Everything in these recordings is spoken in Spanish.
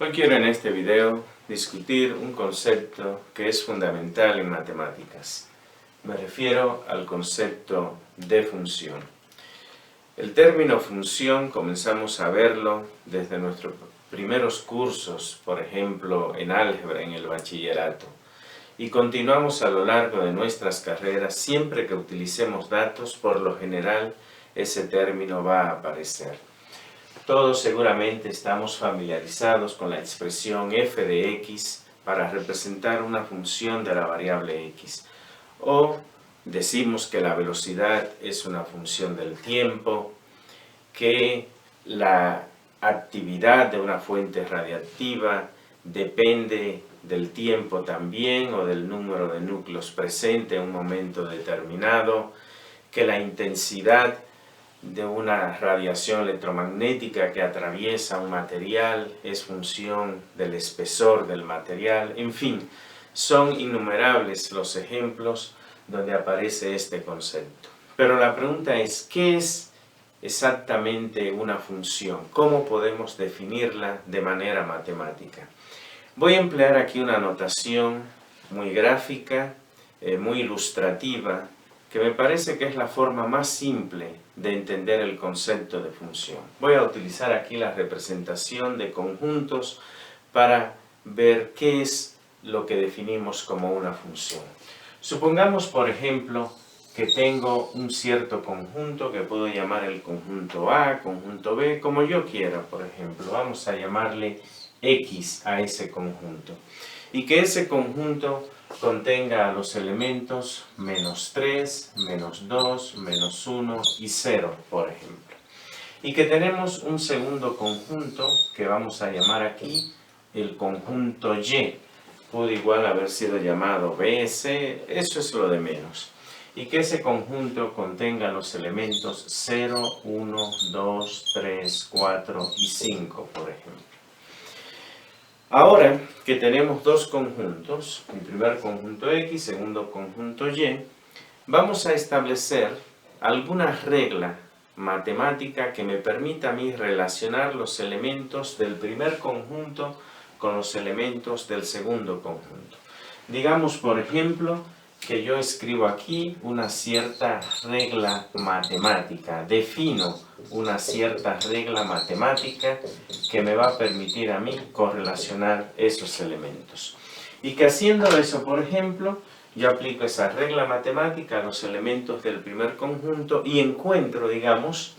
Hoy quiero en este video discutir un concepto que es fundamental en matemáticas. Me refiero al concepto de función. El término función comenzamos a verlo desde nuestros primeros cursos, por ejemplo en álgebra en el bachillerato. Y continuamos a lo largo de nuestras carreras, siempre que utilicemos datos, por lo general ese término va a aparecer. Todos seguramente estamos familiarizados con la expresión f de x para representar una función de la variable x. O decimos que la velocidad es una función del tiempo, que la actividad de una fuente radiactiva depende del tiempo también o del número de núcleos presente en un momento determinado, que la intensidad de una radiación electromagnética que atraviesa un material es función del espesor del material. En fin, son innumerables los ejemplos donde aparece este concepto. Pero la pregunta es, ¿qué es exactamente una función? ¿Cómo podemos definirla de manera matemática? Voy a emplear aquí una notación muy gráfica, muy ilustrativa, que me parece que es la forma más simple de entender el concepto de función. Voy a utilizar aquí la representación de conjuntos para ver qué es lo que definimos como una función. Supongamos, por ejemplo, que tengo un cierto conjunto que puedo llamar el conjunto A, conjunto B, como yo quiera, por ejemplo. Vamos a llamarle X a ese conjunto. Y que ese conjunto contenga los elementos menos 3, menos 2, menos 1 y 0, por ejemplo. Y que tenemos un segundo conjunto que vamos a llamar aquí el conjunto Y. Puede igual haber sido llamado BS, eso es lo de menos. Y que ese conjunto contenga los elementos 0, 1, 2, 3, 4 y 5, por ejemplo. Ahora que tenemos dos conjuntos, el primer conjunto X, segundo conjunto Y, vamos a establecer alguna regla matemática que me permita a mí relacionar los elementos del primer conjunto con los elementos del segundo conjunto. Digamos, por ejemplo, que yo escribo aquí una cierta regla matemática, defino una cierta regla matemática que me va a permitir a mí correlacionar esos elementos. Y que haciendo eso, por ejemplo, yo aplico esa regla matemática a los elementos del primer conjunto y encuentro, digamos,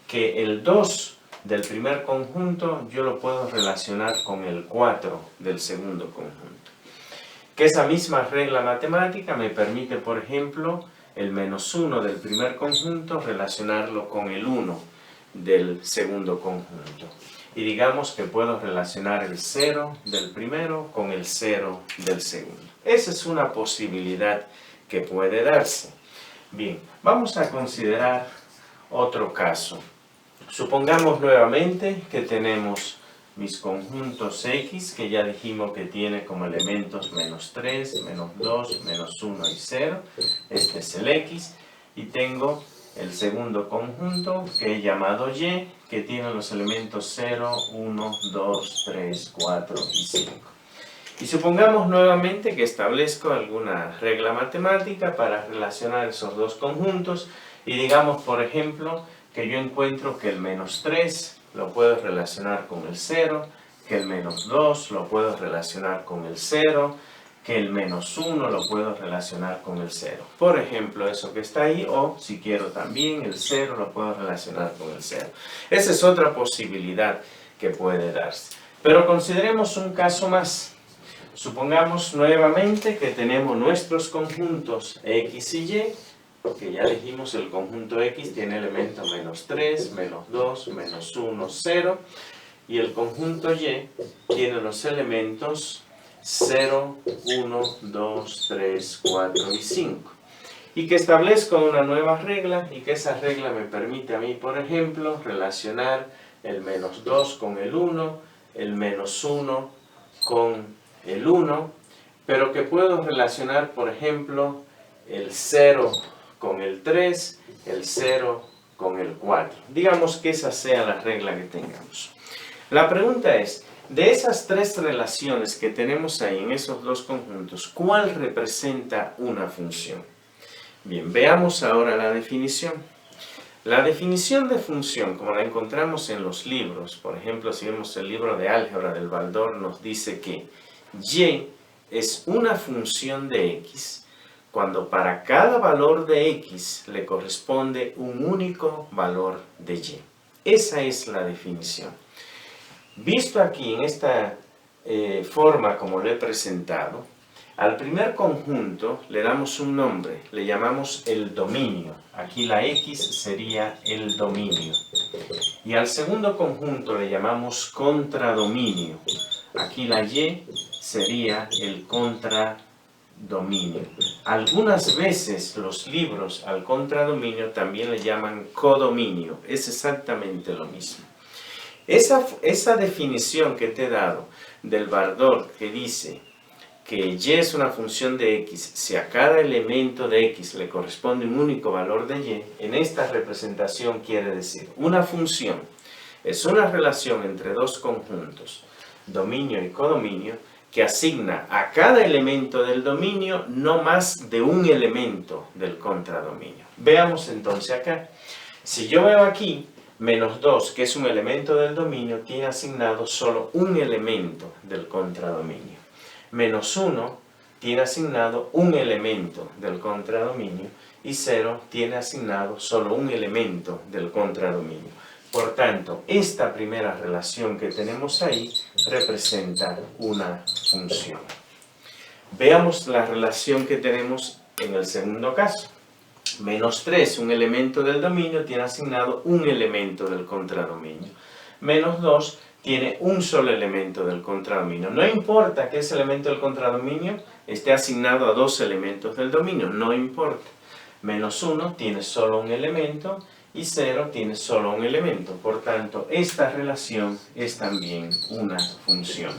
que el 2 del primer conjunto yo lo puedo relacionar con el 4 del segundo conjunto. Que esa misma regla matemática me permite, por ejemplo, el menos 1 del primer conjunto relacionarlo con el 1 del segundo conjunto. Y digamos que puedo relacionar el 0 del primero con el 0 del segundo. Esa es una posibilidad que puede darse. Bien, vamos a considerar otro caso. Supongamos nuevamente que tenemos mis conjuntos X, que ya dijimos que tiene como elementos menos 3, menos 2, menos 1 y 0. Este es el X. Y tengo el segundo conjunto, que he llamado Y, que tiene los elementos 0, 1, 2, 3, 4 y 5. Y supongamos nuevamente que establezco alguna regla matemática para relacionar esos dos conjuntos. Y digamos, por ejemplo, que yo encuentro que el menos 3 lo puedo relacionar con el 0, que el menos 2 lo puedo relacionar con el 0, que el menos 1 lo puedo relacionar con el 0. Por ejemplo, eso que está ahí, o si quiero también el 0 lo puedo relacionar con el 0. Esa es otra posibilidad que puede darse. Pero consideremos un caso más. Supongamos nuevamente que tenemos nuestros conjuntos X y Y, que ya dijimos el conjunto X tiene elementos menos 3, menos 2, menos 1, 0, y el conjunto Y tiene los elementos 0, 1, 2, 3, 4 y 5. Y que establezco una nueva regla y que esa regla me permite a mí, por ejemplo, relacionar el menos 2 con el 1, el menos 1 con el 1, pero que puedo relacionar, por ejemplo, el 0 con el 3, el 0 con el 4. Digamos que esa sea la regla que tengamos. La pregunta es, De esas tres relaciones que tenemos ahí en esos dos conjuntos, ¿cuál representa una función? Bien, veamos ahora la definición. La definición de función, como la encontramos en los libros, por ejemplo, si vemos el libro de álgebra del Baldor, nos dice que y es una función de x cuando para cada valor de x le corresponde un único valor de y. Esa es la definición. Visto aquí en esta forma como lo he presentado, al primer conjunto le damos un nombre, le llamamos el dominio. Aquí la x sería el dominio. Y al segundo conjunto le llamamos contradominio. Aquí la y sería el contradominio. Algunas veces los libros al contradominio también le llaman codominio. Es exactamente lo mismo. Esa definición que te he dado del Bardol que dice que y es una función de x si a cada elemento de x le corresponde un único valor de y, en esta representación quiere decir una función es una relación entre dos conjuntos, dominio y codominio, que asigna a cada elemento del dominio no más de un elemento del contradominio. Veamos entonces acá. Si yo veo aquí menos 2, que es un elemento del dominio, tiene asignado solo un elemento del contradominio. Menos 1 tiene asignado un elemento del contradominio y 0 tiene asignado solo un elemento del contradominio. Por tanto, esta primera relación que tenemos ahí representa una función. Veamos la relación que tenemos en el segundo caso. Menos 3, un elemento del dominio, tiene asignado un elemento del contradominio. Menos 2 tiene un solo elemento del contradominio. No importa que ese elemento del contradominio esté asignado a dos elementos del dominio, no importa. Menos 1 tiene solo un elemento y 0 tiene solo un elemento. Por tanto, esta relación es también una función.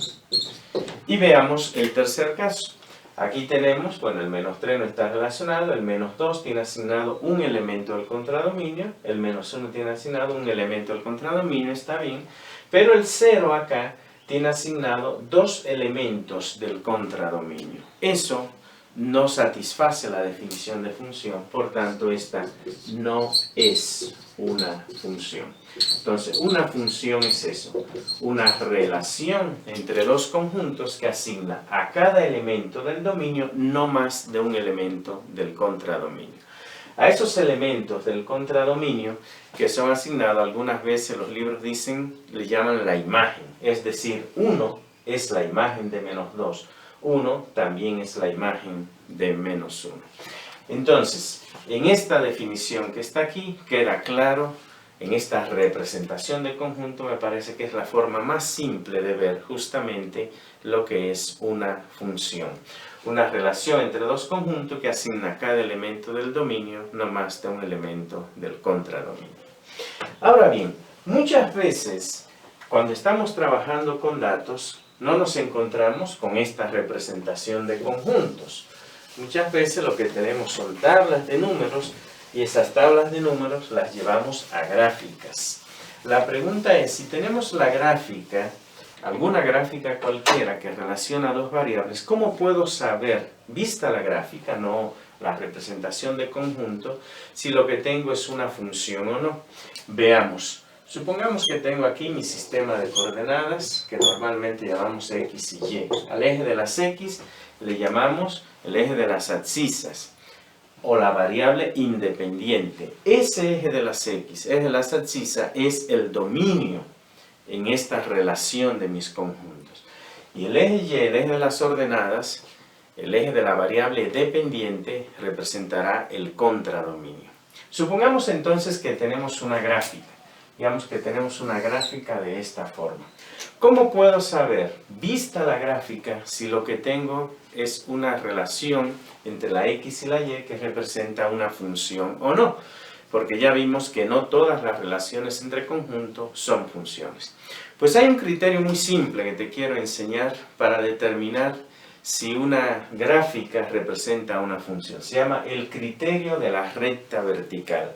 Y veamos el tercer caso. Aquí tenemos, bueno, el menos 3 no está relacionado, el menos 2 tiene asignado un elemento del contradominio, el menos 1 tiene asignado un elemento del contradominio, está bien, pero el 0 acá tiene asignado dos elementos del contradominio. Eso no satisface la definición de función, por tanto esta no es una función. Entonces, una función es eso, una relación entre dos conjuntos que asigna a cada elemento del dominio no más de un elemento del contradominio. A esos elementos del contradominio que son asignados, algunas veces los libros dicen, le llaman la imagen, es decir, 1 es la imagen de menos 2, 1 también es la imagen de menos 1. Entonces, en esta definición que está aquí, queda claro, en esta representación de conjunto, me parece que es la forma más simple de ver justamente lo que es una función. Una relación entre dos conjuntos que asigna a cada elemento del dominio no más de un elemento del contradominio. Ahora bien, muchas veces cuando estamos trabajando con datos no nos encontramos con esta representación de conjuntos. Muchas veces lo que tenemos son tablas de números y esas tablas de números las llevamos a gráficas. La pregunta es, si tenemos la gráfica, alguna gráfica cualquiera que relaciona dos variables, ¿cómo puedo saber, vista la gráfica, no la representación de conjunto, si lo que tengo es una función o no? Veamos. Supongamos que tengo aquí mi sistema de coordenadas, que normalmente llamamos X y Y. Al eje de las X le llamamos el eje de las abscisas, o la variable independiente. Ese eje de las X, eje de las abscisas, es el dominio en esta relación de mis conjuntos. Y el eje Y, el eje de las ordenadas, el eje de la variable dependiente, representará el contradominio. Supongamos entonces que tenemos una gráfica. Digamos que tenemos una gráfica de esta forma. ¿Cómo puedo saber, vista la gráfica, si lo que tengo es una relación entre la X y la Y que representa una función o no? Porque ya vimos que no todas las relaciones entre conjuntos son funciones. Pues hay un criterio muy simple que te quiero enseñar para determinar si una gráfica representa una función. Se llama el criterio de la recta vertical.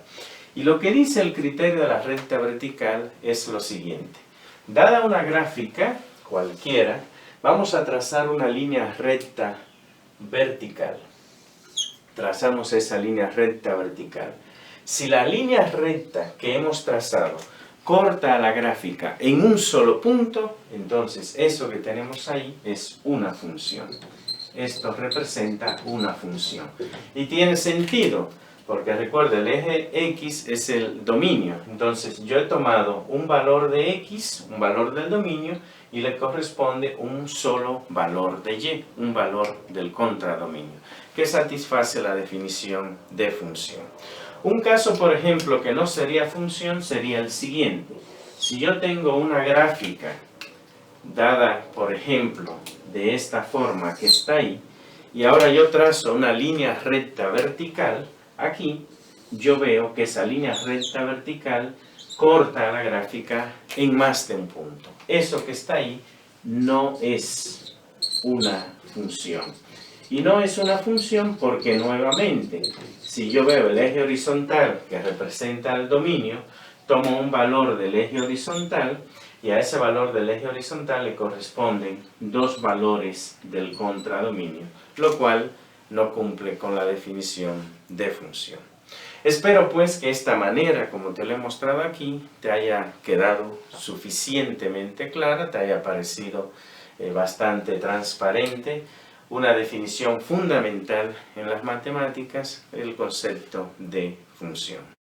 Y lo que dice el criterio de la recta vertical es lo siguiente. Dada una gráfica cualquiera, vamos a trazar una línea recta vertical. Trazamos esa línea recta vertical. Si la línea recta que hemos trazado corta la gráfica en un solo punto, entonces eso que tenemos ahí es una función. Esto representa una función. Y tiene sentido, porque recuerda, el eje X es el dominio. Entonces yo he tomado un valor de X, un valor del dominio, y le corresponde un solo valor de Y, un valor del contradominio, que satisface la definición de función. Un caso, por ejemplo, que no sería función sería el siguiente. Si yo tengo una gráfica dada, por ejemplo, de esta forma que está ahí, y ahora yo trazo una línea recta vertical, aquí yo veo que esa línea recta vertical corta la gráfica en más de un punto. Eso que está ahí no es una función. Y no es una función porque, nuevamente, si yo veo el eje horizontal que representa el dominio, tomo un valor del eje horizontal y a ese valor del eje horizontal le corresponden dos valores del contradominio, lo cual no cumple con la definición de función. Espero pues que esta manera, como te lo he mostrado aquí, te haya quedado suficientemente clara, te haya parecido bastante transparente, una definición fundamental en las matemáticas, el concepto de función.